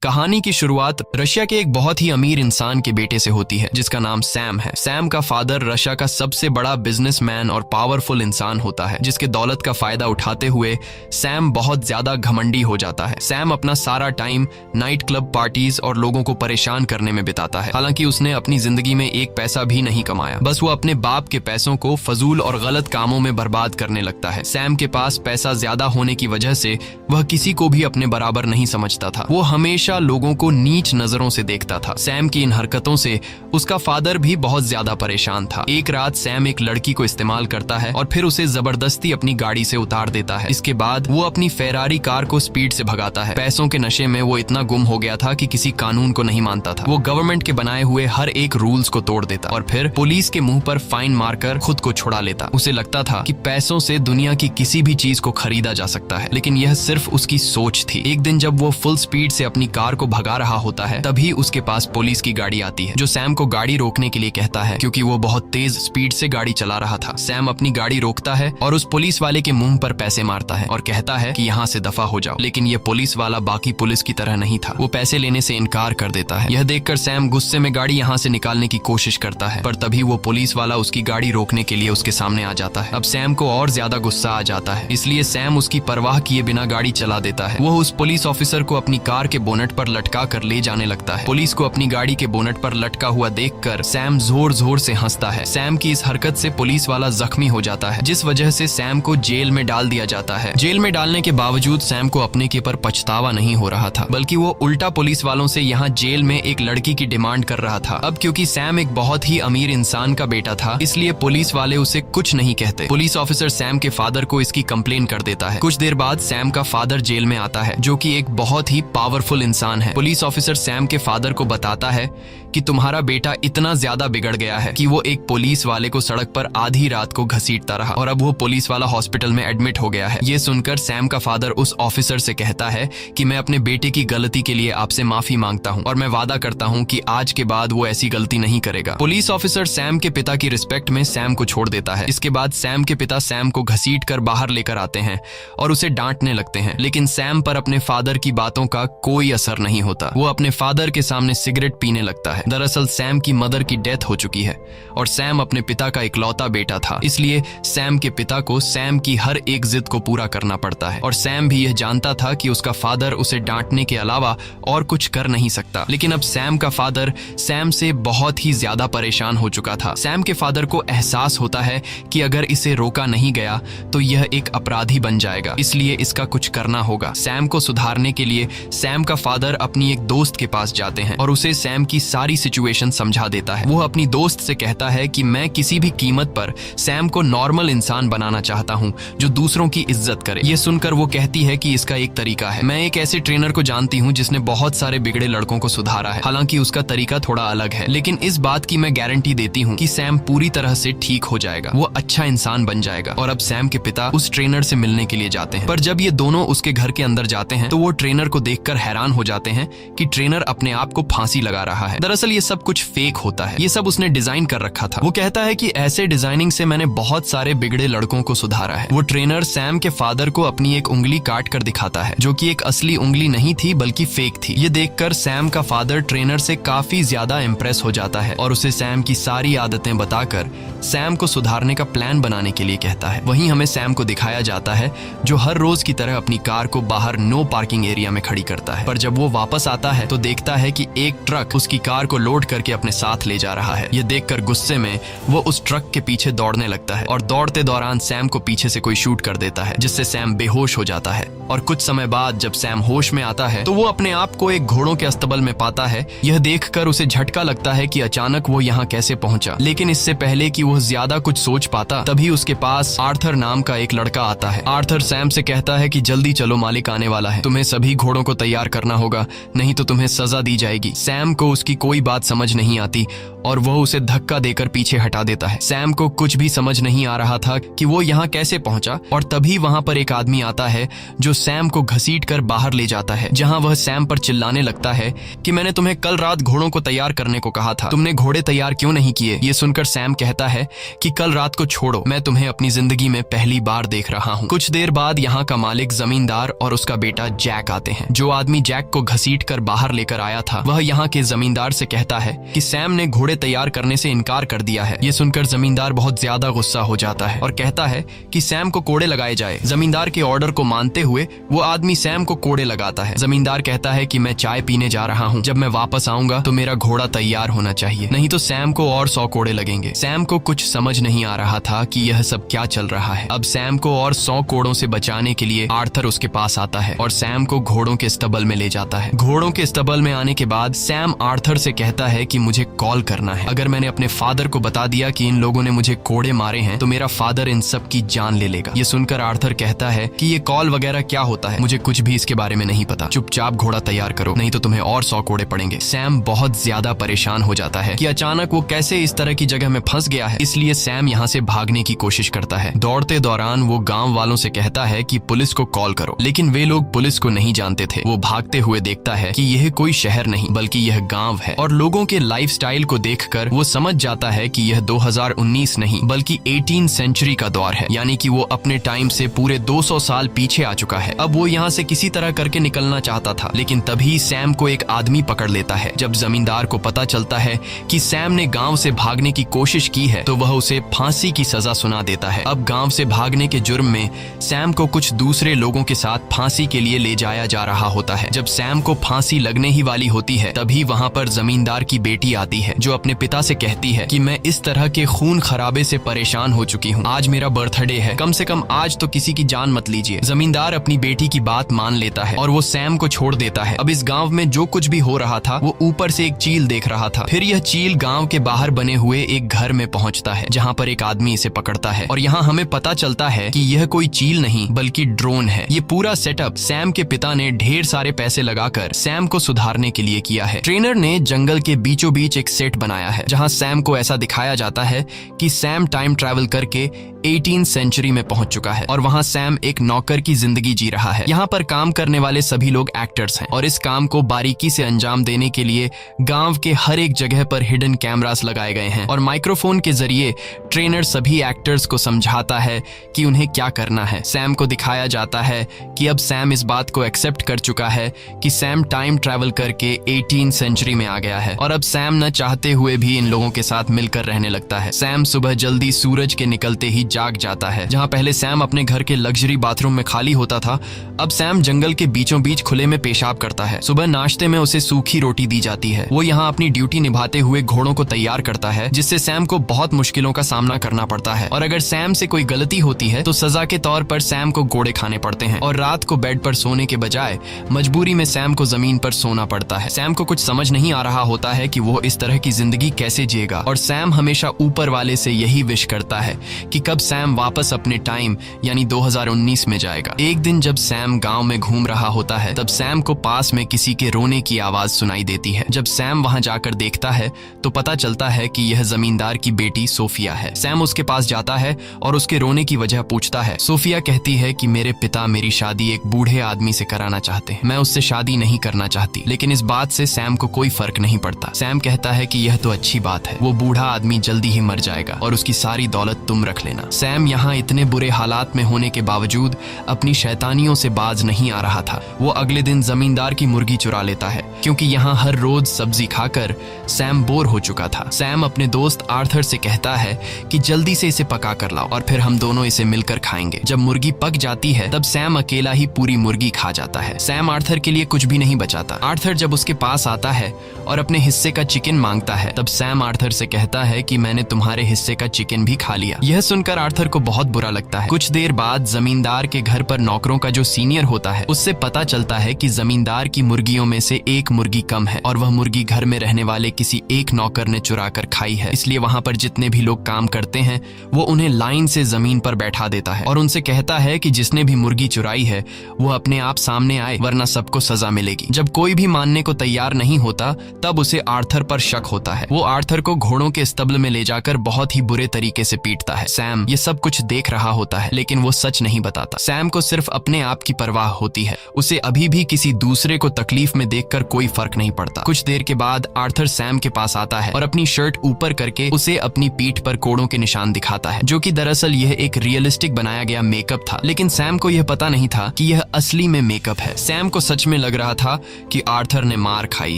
कहानी की शुरुआत रशिया के एक बहुत ही अमीर इंसान के बेटे से होती है जिसका नाम सैम है। सैम का फादर रशिया का सबसे बड़ा बिजनेसमैन और पावरफुल इंसान होता है, जिसके दौलत का फायदा उठाते हुए सैम बहुत ज्यादा घमंडी हो जाता है। सैम अपना सारा टाइम नाइट क्लब पार्टीज और लोगों को परेशान करने में बिताता है। हालांकि उसने अपनी जिंदगी में एक पैसा भी नहीं कमाया, बस वो अपने बाप के पैसों को फजूल और गलत कामों में बर्बाद करने लगता है। सैम के पास पैसा ज्यादा होने की वजह से वह किसी को भी अपने बराबर नहीं समझता था। वो हमेशा लोगों को नीच नजरों से देखता था। सैम की इन हरकतों से उसका फादर भी बहुत ज्यादा परेशान था। एक रात सैम एक लड़की को इस्तेमाल करता है और फिर उसे जबरदस्ती अपनी गाड़ी से उतार देता है। इसके बाद वो अपनी फेरारी कार को स्पीड से भगाता है। पैसों के नशे में वो इतना गुम हो गया था कि किसी कानून को नहीं मानता था। वो गवर्नमेंट के बनाए हुए हर एक रूल्स को तोड़ देता और फिर पुलिस के मुंह पर फाइन मारकर खुद को छुड़ा लेता। उसे लगता था कि पैसों से दुनिया की किसी भी चीज को खरीदा जा सकता है, लेकिन यह सिर्फ उसकी सोच थी। एक दिन जब वो फुल स्पीड से अपनी कार को भगा रहा होता है, तभी उसके पास पुलिस की गाड़ी आती है, जो सैम को गाड़ी रोकने के लिए कहता है क्योंकि वो बहुत तेज स्पीड से गाड़ी चला रहा था। सैम अपनी गाड़ी रोकता है और उस पुलिस वाले के मुंह पर पैसे मारता है और कहता है कि यहाँ से दफा हो जाओ। लेकिन ये पुलिस वाला बाकी पुलिस की तरह नहीं था। वो पैसे लेने से इनकार कर देता है। यह देखकर सैम गुस्से में गाड़ी यहाँ से निकालने की कोशिश करता है, पर तभी वो पुलिस वाला उसकी गाड़ी रोकने के लिए उसके सामने आ जाता है। अब सैम को और ज्यादा गुस्सा आ जाता है, इसलिए सैम उसकी परवाह किए बिना गाड़ी चला देता है। वो उस पुलिस ऑफिसर को अपनी कार के बोनट पर लटका कर ले जाने लगता है। पुलिस को अपनी गाड़ी के बोनट पर लटका हुआ देखकर सैम जोर जोर से हंसता है। सैम की इस हरकत से पुलिस वाला जख्मी हो जाता है, जिस वजह से सैम को जेल में डाल दिया जाता है। जेल में डालने के बावजूद सैम को अपने के पर पछतावा नहीं हो रहा था, बल्कि वो उल्टा पुलिस वालों से यहाँ जेल में एक लड़की की डिमांड कर रहा था। अब क्योंकि सैम एक बहुत ही अमीर इंसान का बेटा था, इसलिए पुलिस वाले उसे कुछ नहीं कहते। पुलिस ऑफिसर सैम के फादर को इसकी कंप्लेन कर देता है। कुछ देर बाद सैम का फादर जेल में आता है, जो कि एक बहुत ही पावरफुल इंसान है। पुलिस ऑफिसर सैम के फादर को बताता है कि तुम्हारा बेटा इतना ज्यादा बिगड़ गया है कि वो एक पुलिस वाले को सड़क पर आधी रात को घसीटता रहा और अब वो पुलिस वाला हॉस्पिटल में एडमिट हो गया है। ये सुनकर सैम का फादर उस ऑफिसर से कहता है कि मैं अपने बेटे की गलती के लिए आपसे माफी मांगता हूँ और मैं वादा करता हूँ कि आज के बाद वो ऐसी गलती नहीं करेगा। पुलिस ऑफिसर सैम के पिता की रिस्पेक्ट में सैम को छोड़ देता है। इसके बाद सैम के पिता सैम को घसीट कर बाहर लेकर आते हैं और उसे डांटने लगते हैं, लेकिन सैम पर अपने फादर की बातों का कोई असर नहीं होता। वो अपने फादर के सामने सिगरेट पीने लगता है। दरअसल सैम की मदर की डेथ हो चुकी है और सैम अपने पिता का इकलौता बेटा था, इसलिए सैम के पिता को सैम की हर एक जिद को पूरा करना पड़ता है। और सैम भी यह जानता था कि उसका फादर उसे डांटने के अलावा और कुछ कर नहीं सकता। लेकिन अब सैम का फादर सैम से बहुत ही ज्यादा परेशान हो चुका था। सैम के फादर को एहसास होता है कि अगर इसे रोका नहीं गया तो यह एक अपराधी बन जाएगा, इसलिए इसका कुछ करना होगा। सैम को सुधारने के लिए सैम का फादर अपनी एक दोस्त के पास जाते हैं और उसे सैम की सारी सिचुएशन समझा देता है। वो अपनी दोस्त से कहता है कि मैं किसी भी कीमत पर सैम को नॉर्मल इंसान बनाना चाहता हूँ जो दूसरों की इज्जत करे। ये सुनकर वो कहती है कि इसका एक तरीका है। मैं एक ऐसे ट्रेनर को जानती हूँ जिसने बहुत सारे बिगड़े लड़कों को सुधारा है। हालांकि उसका तरीका थोड़ा अलग है, लेकिन इस बात की मैं गारंटी देती हूँ कि सैम पूरी तरह से ठीक हो जाएगा, वो अच्छा इंसान बन जाएगा। और अब सैम के पिता उस ट्रेनर से मिलने के लिए जाते हैं, पर जब ये दोनों उसके घर के अंदर जाते हैं तो वो ट्रेनर को देखकर हैरान हो जाते हैं कि ट्रेनर अपने आप को फांसी लगा रहा है। दरअसल ये सब कुछ फेक होता है, ये सब उसने डिजाइन कर रखा था। वो कहता है कि ऐसे डिजाइनिंग से मैंने बहुत सारे बिगड़े लड़कों को सुधारा है। वो ट्रेनर सैम के फादर को अपनी एक उंगली काट कर दिखाता है, जो कि एक असली उंगली नहीं थी बल्कि फेक थी। ये देखकर सैम का फादर ट्रेनर से काफी ज्यादा इम्प्रेस हो जाता है और उसे सैम की सारी आदतें बताकर सैम को सुधारने का प्लान बनाने के लिए कहता है। वहीं हमें सैम को दिखाया जाता है जो हर रोज की तरह अपनी कार को बाहर नो पार्किंग एरिया में खड़ी करता है, पर जब वो वापस आता है तो देखता है कि एक ट्रक उसकी कार को लोड करके अपने साथ ले जा रहा है। ये देखकर गुस्से में वो उस ट्रक के पीछे दौड़ने लगता है और दौड़ते दौरान सैम को पीछे से कोई शूट कर देता है, जिससे सैम बेहोश हो जाता है। और कुछ समय बाद जब सैम होश में आता है तो वो अपने आप को एक घोड़ों के अस्तबल में पाता है। यह देखकर उसे झटका लगता है कि अचानक वो यहाँ कैसे पहुंचा, लेकिन इससे पहले कि वो ज्यादा कुछ सोच पाता तभी उसके पास आर्थर नाम का एक लड़का आता है। आर्थर सैम से कहता है कि जल्दी चलो, मालिक आने वाला है, तुम्हें सभी घोड़ों को तैयार करना होगा, नहीं तो तुम्हें सजा दी जाएगी। सैम को उसकी कोई बात समझ नहीं आती और वह उसे धक्का देकर पीछे हटा देता है। सैम को कुछ भी समझ नहीं आ रहा था कि वो यहाँ कैसे पहुंचा और तभी वहां पर एक आदमी आता है जो सैम को घसीट कर बाहर ले जाता है, जहां वह सैम पर चिल्लाने लगता है कि मैंने तुम्हें कल रात घोड़ों को तैयार करने को कहा था, तुमने घोड़े तैयार क्यों नहीं किए। ये सुनकर सैम कहता है कि कल रात को छोड़ो, मैं तुम्हें अपनी जिंदगी में पहली बार देख रहा हूँ। कुछ देर बाद यहाँ का मालिक, जमींदार और उसका बेटा जैक आते हैं। जो आदमी जैक को घसीटकर बाहर लेकर आया था वह यहाँ के जमींदार से कहता है कि सैम ने घोड़े तैयार करने से इनकार कर दिया है। ये सुनकर जमींदार बहुत ज्यादा गुस्सा हो जाता है और कहता है कि सैम को कोड़े लगाए जाए। जमींदार के ऑर्डर को मानते हुए वो आदमी सैम को कोड़े लगाता है। जमींदार कहता है कि मैं चाय पीने जा रहा हूँ, जब मैं वापस आऊंगा तो मेरा घोड़ा तैयार होना चाहिए, नहीं तो सैम को और 100 कोड़े लगेंगे। सैम को कुछ समझ नहीं आ रहा था कि यह सब क्या चल रहा है। अब सैम को और 100 कोड़ों से बचाने के लिए आर्थर उसके पास आता है और सैम को घोड़ों के स्टबल में ले जाता है। घोड़ों के स्टबल में आने के बाद सैम आर्थर से कहता है कि मुझे कॉल करना है। अगर मैंने अपने फादर को बता दिया कि इन लोगों ने मुझे कोड़े मारे हैं तो मेरा फादर इन सब की जान ले लेगा। ये सुनकर आर्थर कहता है कि ये कॉल वगैरह क्या होता है, मुझे कुछ भी इसके बारे में नहीं पता, चुपचाप घोड़ा तैयार करो नहीं तो तुम्हें और 100 कोड़े पड़ेंगे। सैम बहुत ज्यादा परेशान हो जाता है कि अचानक वो कैसे इस तरह की जगह में फंस गया है, इसलिए सैम यहाँ से भागने की कोशिश करता है। दौड़ते दौरान वो गांव वालों से कहता है कि पुलिस को कॉल करो, लेकिन वे लोग पुलिस को नहीं जानते थे। वो भागते हुए देखता है कि यह कोई शहर नहीं बल्कि यह गांव है और लोगों के लाइफस्टाइल को देखकर वो समझ जाता है कि यह 2019 नहीं बल्कि 18 सेंचुरी का दौर है, यानी कि वो अपने टाइम से पूरे 200 साल पीछे आ चुका है। अब वो यहाँ से किसी तरह करके निकलना चाहता था, लेकिन तभी सैम को एक आदमी पकड़ लेता है। जब जमींदार को पता चलता है कि सैम ने गांव से भागने की कोशिश की है तो वह उसे फांसी की सजा सुना देता है। अब गांव से भागने के जुर्म में सैम को कुछ दूसरे लोगों के साथ फांसी के लिए ले जाया जा रहा होता है। जब सैम को फांसी लगने ही वाली होती है तभी वहाँ पर जमींदार की बेटी आती है जो अपने पिता से कहती है कि मैं इस तरह के खून खराबे से परेशान हो चुकी हूँ, आज मेरा बर्थडे है, कम से कम आज तो किसी की जान मत लीजिए। जमींदार अपनी बेटी की बात मान लेता है और वो सैम को छोड़ देता है। अब इस गांव में जो कुछ भी हो रहा था वो ऊपर से एक चील देख रहा था। फिर यह चील गांव के बाहर बने हुए एक घर में पहुंचता है जहां पर एक आदमी इसे पकड़ता है और यहाँ हमें पता चलता है कि यह कोई चील नहीं बल्कि ड्रोन है। ये पूरा सेटअप सैम के पिता ने ढेर सारे पैसे लगाकर सैम को सुधारने के लिए किया है। ट्रेनर ने जंगल के बीचों बीच एक सेट बनाया है जहाँ सैम को ऐसा दिखाया जाता है कि सैम टाइम ट्रैवल करके 18 सेंचुरी में पहुंच चुका है और वहाँ सैम एक नौकर की जिंदगी जी रहा है। यहाँ पर काम करने वाले सभी लोग एक्टर्स हैं और इस काम को बारीकी से अंजाम देने के लिए गांव के हर एक जगह पर हिडन कैमरास लगाए गए हैं और माइक्रोफोन के जरिए ट्रेनर सभी एक्टर्स को समझाता है कि उन्हें क्या करना है। सैम को दिखाया जाता है कि अब सैम इस बात को एक्सेप्ट कर चुका है कि सैम टाइम ट्रैवल करके 18 सेंचुरी में आ गया है और अब सैम न चाहते हुए भी इन लोगों के साथ मिलकर रहने लगता है। सैम सुबह जल्दी सूरज के निकलते ही जाग जाता है। जहाँ पहले सैम अपने घर के लग्जरी बाथरूम में खाली होता था, अब सैम जंगल के बीचों बीच खुले में पेशाब करता है। सुबह नाश्ते में उसे सूखी रोटी दी जाती है। वो यहाँ अपनी ड्यूटी निभाते हुए घोड़ों को तैयार करता है जिससे सैम को बहुत मुश्किलों का सामना करना पड़ता है और अगर सैम से कोई गलती होती है तो सजा के तौर पर सैम को घोड़े खाने पड़ते हैं और रात को बेड पर सोने के बजाय मजबूरी में सैम को जमीन पर सोना पड़ता है। सैम को कुछ समझ नहीं आ रहा होता है कि वो इस तरह की जिंदगी कैसे जिएगा और सैम हमेशा ऊपर वाले से यही विश करता है कि कब सैम वापस अपने टाइम यानी 2019 में जाएगा। एक दिन जब सैम गांव में घूम रहा होता है तब सैम को पास में किसी के रोने की आवाज सुनाई देती है। जब सैम वहां जाकर देखता है तो पता चलता है कि यह जमींदार की बेटी सोफिया है। सैम उसके पास जाता है और उसके रोने की वजह पूछता है। सोफिया कहती है कि मेरे पिता मेरी शादी एक बूढ़े आदमी से कराना चाहते हैं, मैं उससे शादी नहीं करना चाहती। लेकिन इस बात से सैम को कोई फर्क नहीं पड़ता। सैम कहता है कि यह तो अच्छी बात है, वो बूढ़ा आदमी जल्दी ही मर जाएगा और उसकी सारी दौलत तुम रख लेना। सैम यहाँ इतने बुरे हालात में होने के बावजूद अपनी शैतानियों से बाज नहीं आ रहा था। वो अगले दिन जमींदार की मुर्गी चुरा लेता है क्योंकि यहाँ हर रोज सब्जी खाकर सैम बोर हो चुका था। सैम अपने दोस्त आर्थर से कहता है कि जल्दी से इसे पका कर लाओ और फिर हम दोनों इसे मिलकर खाएंगे। जब मुर्गी पक जाती है तब सैम अकेला ही पूरी मुर्गी खा जाता है। सैम आर्थर के लिए कुछ भी नहीं बचाता। आर्थर जब उसके पास आता है और अपने हिस्से का चिकन मांगता है तब सैम आर्थर से कहता है कि मैंने तुम्हारे हिस्से का चिकन भी खा लिया। यह सुनकर आर्थर को बहुत बुरा लगता है। कुछ देर बाद जमींदार के घर पर नौकरों का जो सीनियर होता है उससे पता चलता है कि जमींदार की मुर्गियों में से एक मुर्गी कम है और वह मुर्गी घर में रहने वाले किसी एक नौकर ने चुरा कर खाई है। इसलिए वहाँ पर जितने भी लोग काम करते हैं वो उन्हें लाइन से जमीन पर बैठा देता है और उनसे कहता है कि जिसने भी मुर्गी चुराई है वो अपने आप सामने आए वरना सबको सजा मिलेगी। जब कोई भी मानने को तैयार नहीं होता तब उसे आर्थर पर शक होता है। वो आर्थर को घोड़ों के स्तब्ल में ले जाकर बहुत ही बुरे तरीके से पीटता है। सैम ये सब कुछ देख रहा होता है, लेकिन वो सच नहीं बताता। सैम को सिर्फ अपने आप की परवाह होती है। उसे अभी भी किसी दूसरे को तकलीफ में देखकर कोई फर्क नहीं पड़ता। कुछ देर के बाद आर्थर सैम के पास आता है और अपनी शर्ट ऊपर करके उसे अपनी पीठ पर कोड़ों के निशान दिखाता है, जो कि दरअसल यह एक रियलिस्टिक बनाया गया मेकअप था। लेकिन सैम को यह पता नहीं था कि यह असली में मेकअप है। सैम को सच में लग रहा था कि आर्थर ने मार खाई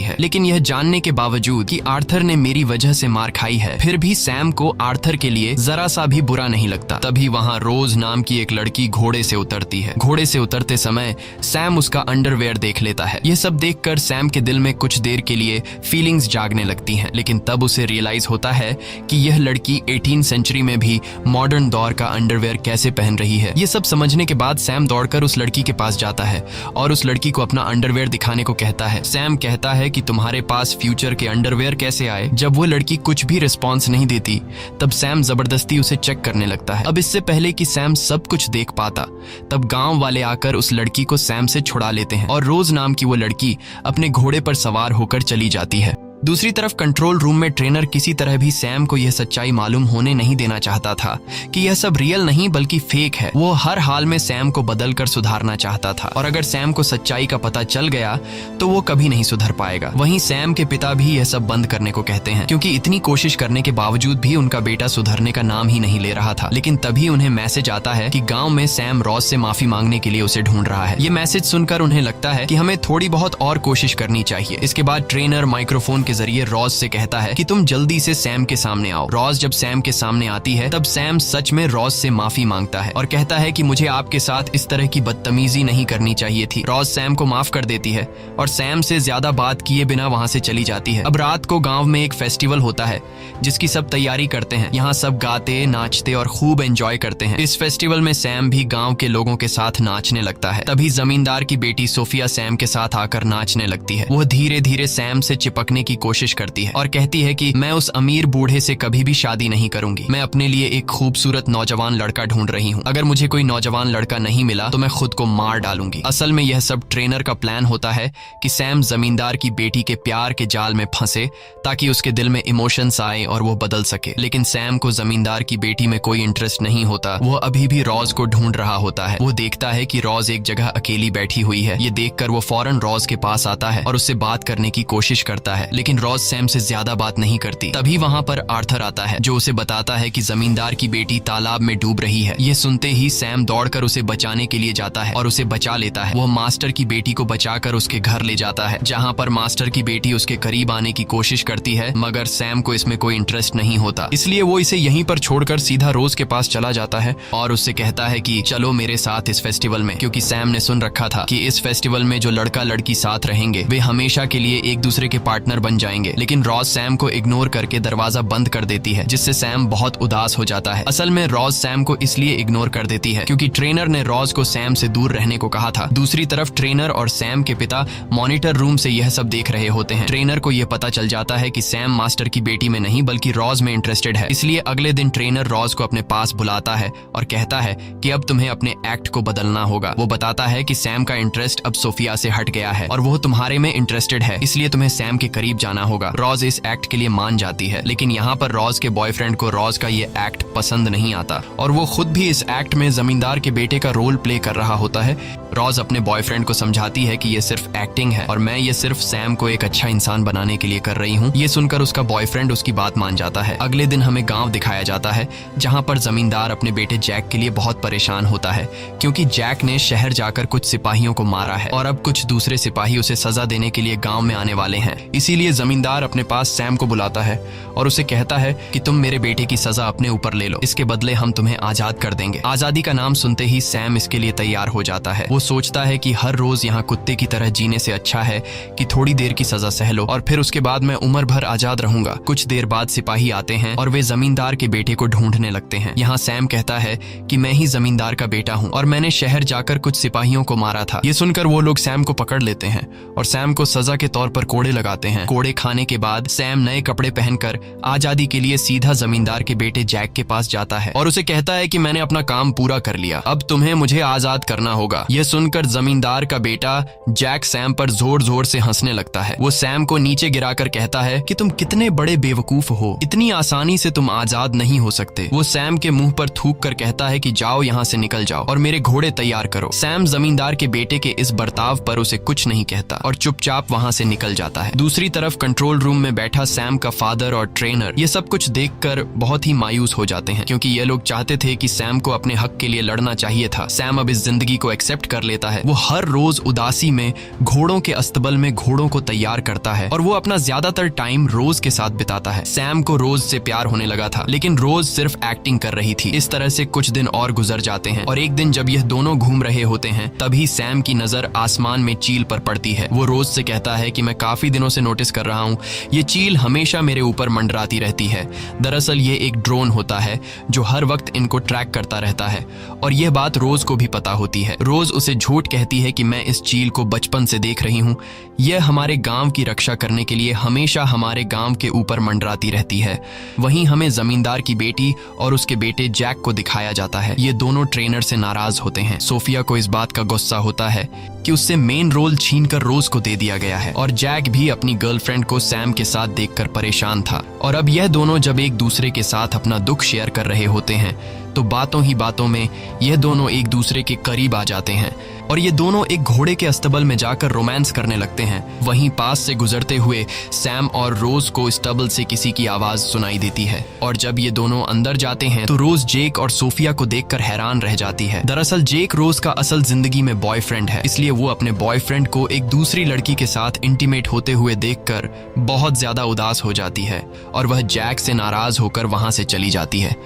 है, लेकिन यह जानने के बावजूद कि आर्थर ने मेरी वजह से मार खाई है, फिर भी सैम को आर्थर के लिए जरा सा भी बुरा नहीं लगता। तभी वहाँ रोज नाम की एक लड़की घोड़े से उतरती है। घोड़े से उतरते समय सैम उसका अंडरवेयर देख लेता है। यह सब देखकर सैम के दिल में कुछ देर के लिए फीलिंग्स जागने लगती हैं, लेकिन तब उसे रियलाइज होता है कि यह लड़की 18वीं सेंचुरी में भी मॉडर्न दौर का अंडरवेयर कैसे पहन रही है। ये सब समझने के बाद सैम दौड़कर उस लड़की के पास जाता है और उस लड़की को अपना अंडरवेयर दिखाने को कहता है। सैम कहता है कि तुम्हारे पास फ्यूचर के अंडरवेयर कैसे आए। जब वो लड़की कुछ भी रिस्पॉन्स नहीं देती, तब सैम जबरदस्ती उसे चेक करने लगता है। अब इससे पहले कि सैम सब कुछ देख पाता, तब गांव वाले आकर उस लड़की को सैम से छुड़ा लेते हैं और रोज नाम की वो लड़की अपने घोड़े पर सवार होकर चली जाती है। दूसरी तरफ कंट्रोल रूम में ट्रेनर किसी तरह भी सैम को यह सच्चाई मालूम होने नहीं देना चाहता था कि यह सब रियल नहीं बल्कि फेक है। वो हर हाल में सैम को बदलकर सुधारना चाहता था, और अगर सैम को सच्चाई का पता चल गया तो वो कभी नहीं सुधर पाएगा। वहीं सैम के पिता भी यह सब बंद करने को कहते हैं, क्योंकि इतनी कोशिश करने के बावजूद भी उनका बेटा सुधरने का नाम ही नहीं ले रहा था। लेकिन तभी उन्हें मैसेज आता है कि गाँव में सैम रॉज से माफी मांगने के लिए उसे ढूंढ रहा है। ये मैसेज सुनकर उन्हें लगता है कि हमें थोड़ी बहुत और कोशिश करनी चाहिए। इसके बाद ट्रेनर माइक्रोफोन के जरिए रॉज से कहता है कि तुम जल्दी से सैम के सामने आओ। रॉज जब सैम के सामने आती है, तब सैम सच में रॉज से माफी मांगता है और कहता है कि मुझे आपके साथ इस तरह की बदतमीजी नहीं करनी चाहिए थी। रॉज सैम को माफ कर देती है और सैम से ज्यादा बात किए बिना वहां से चली जाती है। अब रात को गांव में एक फेस्टिवल होता है जिसकी सब तैयारी करते हैं। यहाँ सब गाते, नाचते और खूब एंजॉय करते हैं। इस फेस्टिवल में सैम भी गाँव के लोगों के साथ नाचने लगता है। तभी जमींदार की बेटी सोफिया सैम के साथ आकर नाचने लगती है। वह धीरे धीरे सैम से चिपकने की कोशिश करती है और कहती है कि मैं उस अमीर बूढ़े से कभी भी शादी नहीं करूंगी। मैं अपने लिए एक खूबसूरत नौजवान लड़का ढूंढ रही हूँ। अगर मुझे कोई नौजवान लड़का नहीं मिला तो मैं खुद को मार डालूंगी। असल में यह सब ट्रेनर का प्लान होता है कि सैम जमींदार की बेटी के प्यार के जाल में फंसे ताकि उसके दिल में इमोशंस आए और वो बदल सके। लेकिन सैम को जमींदार की बेटी में कोई इंटरेस्ट नहीं होता। वो अभी भी रॉज को ढूंढ रहा होता है। वो देखता है कि रॉज एक जगह अकेली बैठी हुई है। ये देखकर वो फौरन रॉज के पास आता है और उससे बात करने की कोशिश करता है, लेकिन रॉज सैम से ज्यादा बात नहीं करती। तभी वहाँ पर आर्थर आता है, जो उसे बताता है कि जमींदार की बेटी तालाब में डूब रही है। ये सुनते ही सैम दौड़कर उसे बचाने के लिए जाता है और उसे बचा लेता है। वो मास्टर की बेटी को बचाकर उसके घर ले जाता है, जहाँ पर मास्टर की बेटी उसके करीब आने की कोशिश करती है, मगर सैम को इसमें कोई इंटरेस्ट नहीं होता। इसलिए वो इसे यहीं पर छोड़कर सीधा रोज के पास चला जाता है और उससे कहता है कि चलो मेरे साथ इस फेस्टिवल में, क्योंकि सैम ने सुन रखा था कि इस फेस्टिवल में जो लड़का लड़की साथ रहेंगे वे हमेशा के लिए एक दूसरे के पार्टनर बन जाएंगे। लेकिन रॉज सैम को इग्नोर करके दरवाजा बंद कर देती है, जिससे सैम बहुत उदास हो जाता है। असल में रॉज सैम को इसलिए इग्नोर कर देती है क्योंकि ट्रेनर ने रॉज को सैम से दूर रहने को कहा था। दूसरी तरफ ट्रेनर और सैम के पिता मॉनिटर रूम से यह सब देख रहे होते हैं। ट्रेनर को यह पता चल जाता है कि सैम मास्टर की बेटी में नहीं बल्कि रॉज में इंटरेस्टेड है। इसलिए अगले दिन ट्रेनर रॉज को अपने पास बुलाता है और कहता है कि अब तुम्हें अपने एक्ट को बदलना होगा। वो बताता है कि सैम का इंटरेस्ट अब सोफिया से हट गया है और वो तुम्हारे में इंटरेस्टेड है, इसलिए तुम्हें सैम के करीब जाना होगा। रॉज इस एक्ट के लिए मान जाती है, लेकिन यहाँ पर रॉज के बॉयफ्रेंड को रॉज का ये एक्ट पसंद नहीं आता और वो खुद भी इस एक्ट में जमींदार के बेटे का रोल प्ले कर रहा होता है। रॉज अपने बॉयफ्रेंड को समझाती है कि ये सिर्फ एक्टिंग है और मैं ये सिर्फ सैम को एक अच्छा इंसान बनाने के लिए कर रही हूँ। ये सुनकर उसका बॉयफ्रेंड उसकी बात मान जाता है। अगले दिन हमें गांव दिखाया जाता है, जहाँ पर जमींदार अपने बेटे जैक के लिए बहुत परेशान होता है, क्योंकि जैक ने शहर जाकर कुछ सिपाहियों को मारा है और अब कुछ दूसरे सिपाही उसे सजा देने के लिए गाँव में आने वाले हैं। इसीलिए जमींदार अपने पास सैम को बुलाता है और उसे कहता है कि तुम मेरे बेटे की सजा अपने ऊपर ले लो, इसके बदले हम तुम्हें आजाद कर देंगे। आजादी का नाम सुनते ही सैम इसके लिए तैयार हो जाता है। वो सोचता है कि हर रोज यहाँ कुत्ते की तरह जीने से अच्छा है कि थोड़ी देर की सजा सह लो और फिर उसके बाद मैं उम्र भर आजाद रहूंगा। कुछ देर बाद सिपाही आते हैं और वे जमींदार के बेटे को ढूंढने लगते हैं। यहाँ सैम कहता है कि मैं ही जमींदार का बेटा हूँ और मैंने शहर जाकर कुछ सिपाहियों को मारा था। ये सुनकर वो लोग सैम को पकड़ लेते हैं और सैम को सजा के तौर पर कोड़े लगाते हैं। कोड़े खाने के बाद सैम नए कपड़े पहनकर आजादी के लिए सीधा जमींदार के बेटे जैक के पास जाता है और उसे कहता है कि मैंने अपना काम पूरा कर लिया, अब तुम्हें मुझे आजाद करना होगा। यह सुनकर जमींदार का बेटा जैक सैम पर जोर जोर से हंसने लगता है। वो सैम को नीचे गिराकर कहता है कि तुम कितने बड़े बेवकूफ हो, इतनी आसानी से तुम आजाद नहीं हो सकते। वो सैम के मुंह पर थूक कर कहता है कि जाओ यहाँ से निकल जाओ और मेरे घोड़े तैयार करो। सैम जमींदार के बेटे के इस बर्ताव पर उसे कुछ नहीं कहता और चुपचाप वहाँ से निकल जाता है। दूसरी तरफ कंट्रोल रूम में बैठा सैम का फादर और ट्रेनर ये सब कुछ देखकर बहुत ही मायूस हो जाते हैं, क्योंकि ये लोग चाहते थे कि सैम को अपने हक के लिए लड़ना चाहिए था। सैम अब इस जिंदगी को एक्सेप्ट कर लेता है। वो हर रोज उदासी में घोड़ों के अस्तबल में घोड़ों को तैयार करता है और वो अपना ज्यादातर टाइम रोज के साथ बिताता है। सैम को रोज से प्यार होने लगा था, लेकिन रोज सिर्फ एक्टिंग कर रही थी। इस तरह से कुछ दिन और गुजर जाते हैं और एक दिन जब यह दोनों घूम रहे होते हैं तभी सैम की नजर आसमान में चील पर पड़ती है। वो रोज से कहता है कि मैं काफी दिनों से नोटिस कर रहा हूँ, ये चील हमेशा मेरे ऊपर मंडराती रहती है। दरअसल ये एक ड्रोन होता है जो हर वक्त इनको ट्रैक करता रहता है और यह बात रोज को भी पता होती है। रोज उसे झूठ कहती है कि मैं इस चील को बचपन से देख रही हूँ, यह हमारे गांव की रक्षा करने के लिए हमेशा हमारे गांव के ऊपर मंडराती रहती है। वहीं हमें जमींदार की बेटी और उसके बेटे जैक को दिखाया जाता है। ये दोनों ट्रेनर से नाराज होते हैं। सोफिया को इस बात का गुस्सा होता है कि उससे मेन रोल छीनकर रोज को दे दिया गया है और जैक भी अपनी गर्लफ्रेंड को सैम के साथ देखकर परेशान था। और अब यह दोनों जब एक दूसरे के साथ अपना दुख शेयर कर रहे होते हैं तो बातों ही बातों में यह दोनों एक दूसरे के करीब आ जाते हैं और ये दोनों एक घोड़े के अस्तबल में जाकर रोमांस करने लगते हैं। वहीं पास से गुजरते हुए सैम और रोज को स्टबल से किसी की आवाज सुनाई देती है और जब ये दोनों अंदर जाते हैं तो रोज जेक और सोफिया को देखकर हैरान रह जाती है। दरअसल जेक रोज का असल जिंदगी में बॉयफ्रेंड है, इसलिए वो अपने बॉयफ्रेंड को एक दूसरी लड़की के साथ इंटीमेट होते हुए देखकर बहुत ज्यादा उदास हो जाती है और वह जैक से नाराज होकर वहां से चली जाती है।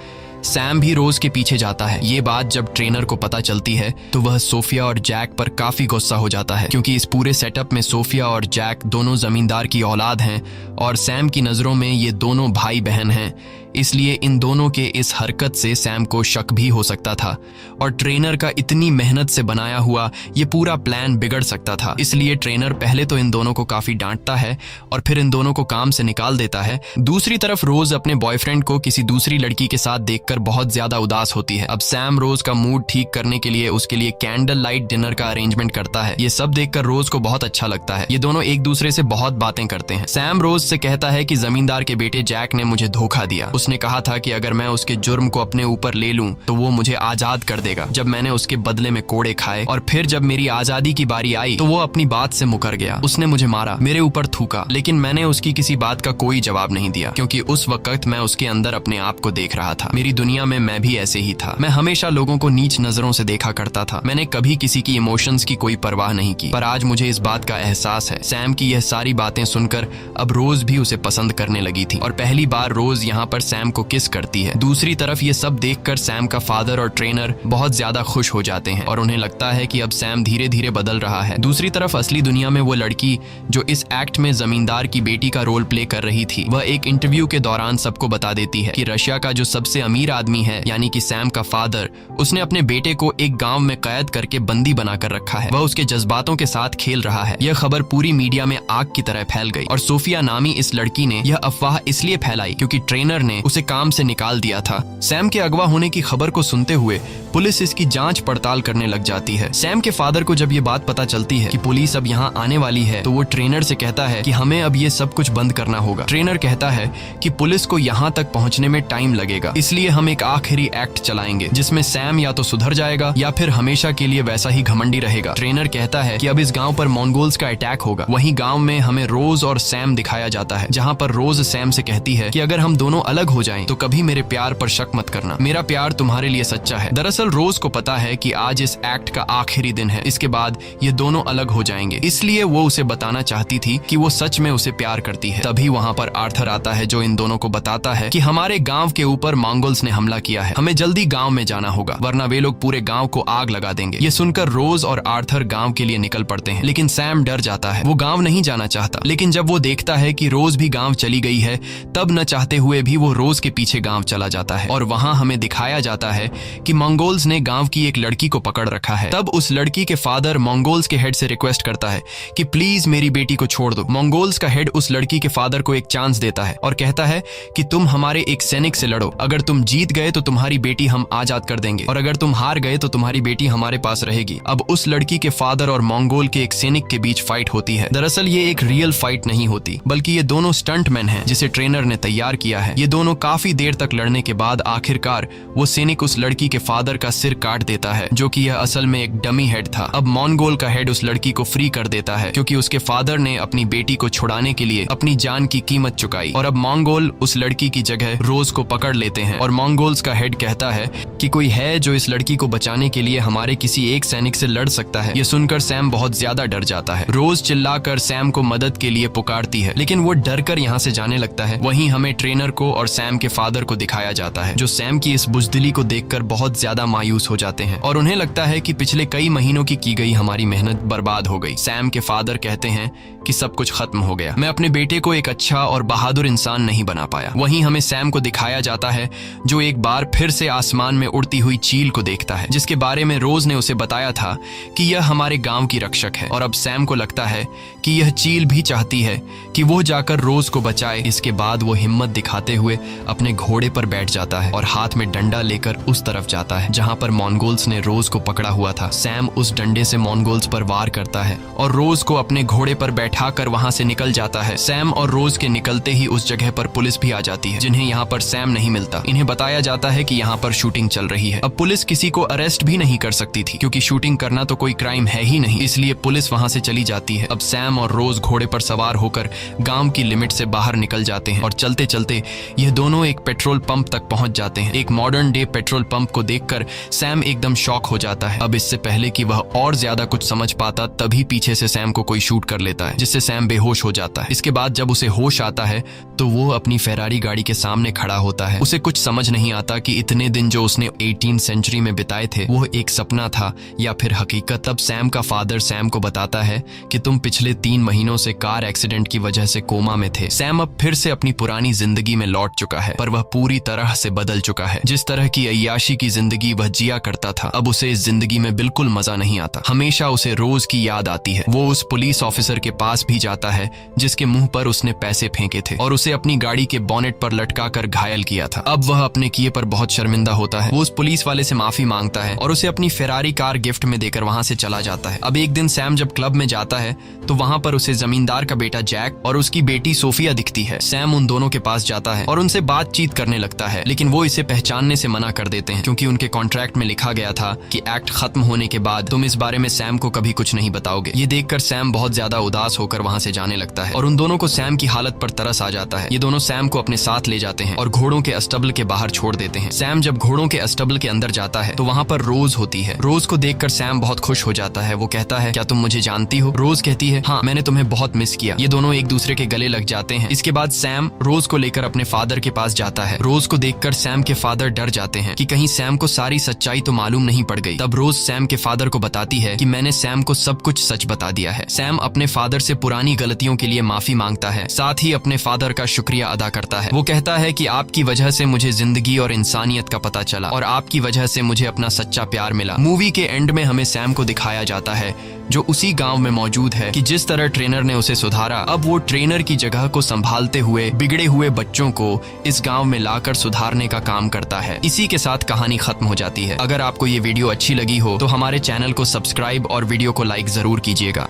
सैम भी रोज के पीछे जाता है। ये बात जब ट्रेनर को पता चलती है तो वह सोफिया और जैक पर काफी गुस्सा हो जाता है, क्योंकि इस पूरे सेटअप में सोफिया और जैक दोनों जमींदार की औलाद हैं और सैम की नजरों में ये दोनों भाई बहन हैं। इसलिए इन दोनों के इस हरकत से सैम को शक भी हो सकता था और ट्रेनर का इतनी मेहनत से बनाया हुआ ये पूरा प्लान बिगड़ सकता था। इसलिए ट्रेनर पहले तो इन दोनों को काफी डांटता है और फिर इन दोनों को काम से निकाल देता है। दूसरी तरफ रोज अपने बॉयफ्रेंड को किसी दूसरी लड़की के साथ देखकर बहुत ज्यादा उदास होती है। अब सैम रोज का मूड ठीक करने के लिए उसके लिए कैंडल लाइट डिनर का अरेंजमेंट करता है। ये सब देखकर रोज को बहुत अच्छा लगता है। ये दोनों एक दूसरे से बहुत बातें करते हैं। सैम रोज से कहता है कि जमींदार के बेटे जैक ने मुझे धोखा दिया। उसने कहा था कि अगर मैं उसके जुर्म को अपने ऊपर ले लूं तो वो मुझे आजाद कर देगा। जब मैंने उसके बदले में कोड़े खाए और फिर जब मेरी आजादी की बारी आई तो वो अपनी बात से मुकर गया। उसने मुझे मारा, मेरे ऊपर थूका, लेकिन मैंने उसकी किसी बात का कोई जवाब नहीं दिया, क्योंकि उस वक्त मैं उसके अंदर अपने आप को देख रहा था। मेरी दुनिया में मैं भी ऐसे ही था। मैं हमेशा लोगों को नीच नजरों से देखा करता था। मैंने कभी किसी की इमोशंस की कोई परवाह नहीं की। पर आज मुझे इस बात का एहसास है। सैम की यह सारी बातें सुनकर अब रोज भी उसे पसंद करने लगी थी और पहली बार रोज यहाँ पर सैम को किस करती है। दूसरी तरफ ये सब देखकर सैम का फादर और ट्रेनर बहुत ज्यादा खुश हो जाते हैं और उन्हें लगता है कि अब सैम धीरे धीरे बदल रहा है। दूसरी तरफ असली दुनिया में वो लड़की जो इस एक्ट में जमींदार की बेटी का रोल प्ले कर रही थी, वह एक इंटरव्यू के दौरान सबको बता देती है कि रशिया का जो सबसे अमीर आदमी है यानी कि सैम का फादर, उसने अपने बेटे को एक गांव में कैद करके बंदी बनाकर रखा है। वह उसके जज्बातों के साथ खेल रहा है। यह खबर पूरी मीडिया में आग की तरह फैल गई और सोफिया नामी इस लड़की ने यह अफवाह इसलिए फैलाई क्योंकि ट्रेनर ने उसे काम से निकाल दिया था। सैम के अगवा होने की खबर को सुनते हुए पुलिस इसकी जांच पड़ताल करने लग जाती है। सैम के फादर को जब ये बात पता चलती है कि पुलिस अब यहाँ आने वाली है तो वो ट्रेनर से कहता है कि हमें अब ये सब कुछ बंद करना होगा। ट्रेनर कहता है कि पुलिस को यहाँ तक पहुँचने में टाइम लगेगा, इसलिए हम एक आखिरी एक्ट चलाएंगे जिसमें सैम या तो सुधर जाएगा या फिर हमेशा के लिए वैसा ही घमंडी रहेगा। ट्रेनर कहता है कि अब इस गाँव पर मंगोल्स का अटैक होगा। वहीं गाँव में हमें रोज और सैम दिखाया जाता है, जहाँ पर रोज सैम से कहती है कि अगर हम दोनों अलग हो जाएं तो कभी मेरे प्यार पर शक मत करना, मेरा प्यार तुम्हारे लिए सच्चा है। दरअसल रोज को पता है कि आज इस एक्ट का आखिरी दिन है, इसके बाद ये दोनों अलग हो जाएंगे, इसलिए वो उसे बताना चाहती थी कि वो सच में उसे प्यार करती है। तभी वहाँ पर आर्थर आता है जो इन दोनों को बताता है कि हमारे गाँव के ऊपर मंगोल्स ने हमला किया है, हमें जल्दी गाँव में जाना होगा वरना वे लोग पूरे गाँव को आग लगा देंगे। ये सुनकर रोज और आर्थर गाँव के लिए निकल पड़ते हैं, लेकिन सैम डर जाता है। वो गाँव नहीं जाना चाहता, लेकिन जब वो देखता है कि रोज भी गाँव चली गई है तब न चाहते हुए भी वो रोज के पीछे गांव चला जाता है और वहां हमें दिखाया जाता है कि मंगोल्स ने गांव की एक लड़की को पकड़ रखा है। तब उस लड़की के फादर मंगोल्स के हेड से रिक्वेस्ट करता है कि प्लीज मेरी बेटी को छोड़ दो। मंगोल्स का हेड उस लड़की के फादर को एक चांस देता है और कहता है कि तुम हमारे एक सैनिक से लड़ो, अगर तुम जीत गए तो तुम्हारी बेटी हम आजाद कर देंगे और अगर तुम हार गए तो तुम्हारी बेटी हमारे पास रहेगी। अब उस लड़की के फादर और मंगोल के एक सैनिक के बीच फाइट होती है। दरअसल ये एक रियल फाइट नहीं होती, बल्कि ये दोनों स्टंटमैन हैं जिसे ट्रेनर ने तैयार किया है। ये दोनों काफी देर तक लड़ने के बाद आखिरकार वो सैनिक उस लड़की के फादर का सिर काट देता है, जो कि यह असल में एक डमी हेड था। अब मंगोल का हेड उस लड़की को फ्री कर देता है क्योंकि उसके फादर ने अपनी बेटी को छुड़ाने के लिए अपनी जान की कीमत चुकाई और अब मंगोल उस लड़की की जगह रोज को पकड़ लेते हैं और मंगोल्स का हेड कहता है कि कोई है जो इस लड़की को बचाने के लिए हमारे किसी एक सैनिक से लड़ सकता है। ये सुनकर सैम बहुत ज्यादा डर जाता है। रोज चिल्लाकर सैम को मदद के लिए पुकारती है, लेकिन वो डर कर यहाँ से जाने लगता है। वहीं हमें ट्रेनर को और सैम के फादर को दिखाया जाता है, जो सैम की इस बुजदिली को देखकर बहुत ज्यादा मायूस हो जाते हैं और उन्हें लगता है कि पिछले कई महीनों की गई हमारी मेहनत बर्बाद हो गई। सैम के फादर कहते हैं कि सब कुछ खत्म हो गया, मैं अपने बेटे को एक अच्छा और बहादुर इंसान नहीं बना पाया। वहीं हमें सैम को दिखाया जाता है जो एक बार फिर से आसमान में उड़ती हुई चील को देखता है, जिसके बारे में रोज ने उसे बताया था कि यह हमारे गांव की रक्षक है और अब सैम को लगता है कि यह चील भी चाहती है कि वो जाकर रोज को बचाए। इसके बाद वो हिम्मत दिखाते हुए अपने घोड़े पर बैठ जाता है और हाथ में डंडा लेकर उस तरफ जाता है जहां पर मंगोल्स ने रोज को पकड़ा हुआ था। सैम उस डंडे से मंगोल्स पर वार करता है और रोज को अपने घोड़े पर बैठाकर वहां से निकल जाता है। सैम और रोज के निकलते ही उस जगह पर पुलिस भी आ जाती है, जिन्हें यहाँ पर सैम नहीं मिलता। इन्हें बताया जाता है कि यहाँ पर शूटिंग चल रही है। अब पुलिस किसी को अरेस्ट भी नहीं कर सकती थी क्योंकि शूटिंग करना तो कोई क्राइम है ही नहीं, इसलिए पुलिस वहां से चली जाती है। अब सैम और रोज घोड़े पर सवार होकर गांव की लिमिट से बाहर निकल जाते हैं और चलते चलते यह दोनों एक पेट्रोल पंप तक पहुंच जाते हैं। एक मॉडर्न डे पेट्रोल पंप को देखकर सैम एकदम शॉक हो जाता है। अब इससे पहले कि वह और ज्यादा कुछ समझ पाता तभी पीछे से सैम को कोई शूट कर लेता है, जिससे सैम बेहोश हो जाता है। इसके बाद जब उसे होश आता है तो वो अपनी फेरारी गाड़ी के सामने खड़ा होता है। उसे कुछ समझ नहीं आता कि इतने दिन जो उसने 18th सेंचुरी में बिताए थे वो एक सपना था या फिर हकीकत। तब सैम का फादर सैम को बताता है कि तुम पिछले 3 महीनों से कार एक्सीडेंट की वजह से कोमा में थे। सैम अब फिर से अपनी पुरानी जिंदगी में लौट चुका है, पर वह पूरी तरह से बदल चुका है। जिस तरह की अय्याशी की जिंदगी वह जिया करता था, अब उसे इस जिंदगी में बिल्कुल मजा नहीं आता। हमेशा उसे रोज की याद आती है। वो उस पुलिस ऑफिसर के पास भी जाता है जिसके मुंह पर उसने पैसे फेंके थे और उसे अपनी गाड़ी के बोनेट पर लटकाकर घायल किया था। अब वह अपने किए पर बहुत शर्मिंदा होता है। वो उस पुलिस वाले से माफी मांगता है और उसे अपनी फेरारी कार गिफ्ट में देकर वहां से चला जाता है। अब एक दिन सैम जब क्लब में जाता है तो वहां पर उसे जमींदार का बेटा जैक और उसकी बेटी सोफिया दिखती है। सैम उन दोनों के पास जाता है और उनसे बातचीत करने लगता है, लेकिन वो इसे पहचानने से मना कर देते हैं क्योंकि उनके कॉन्ट्रैक्ट में लिखा गया था कि एक्ट खत्म होने के बाद तुम इस बारे में सैम को कभी कुछ नहीं बताओगे। ये देखकर सैम बहुत ज्यादा उदास होकर वहां से जाने लगता है और उन दोनों को सैम की हालत पर तरस आ जाता है। ये दोनों सैम को अपने साथ ले जाते हैं और घोड़ों के अस्टबल के बाहर छोड़ देते हैं। सैम जब घोड़ों के अस्टबल के अंदर जाता है तो वहां पर रोज होती है। रोज को देखकर सैम बहुत खुश हो जाता है। वो कहता है, क्या तुम मुझे जानती हो? रोज कहती है, हाँ, मैंने तुम्हें बहुत मिस किया। ये दोनों एक दूसरे के गले लग जाते हैं। इसके बाद सैम रोज को लेकर अपने फादर के पास जाता है। रोज को देखकर सैम के फादर डर जाते हैं कि कहीं सैम को सारी सच्चाई तो मालूम नहीं पड़ गई। तब रोज सैम के फादर को बताती है कि मैंने सैम को सब कुछ सच बता दिया है। सैम अपने फादर से पुरानी गलतियों के लिए माफी मांगता है, साथ ही अपने फादर का शुक्रिया अदा करता है। वो कहता है कि आपकी वजह से मुझे जिंदगी और इंसानियत का पता चला और आपकी वजह से मुझे अपना सच्चा प्यार मिला। मूवी के एंड में हमें सैम को दिखाया जाता है जो उसी गांव में मौजूद है कि जिस तरह ट्रेनर ने उसे सुधारा, अब वो ट्रेनर की जगह को संभालते हुए बिगड़े हुए बच्चों को इस गांव में लाकर सुधारने का काम करता है। इसी के साथ कहानी खत्म हो जाती है। अगर आपको ये वीडियो अच्छी लगी हो तो हमारे चैनल को सब्सक्राइब और वीडियो को लाइक जरूर कीजिएगा।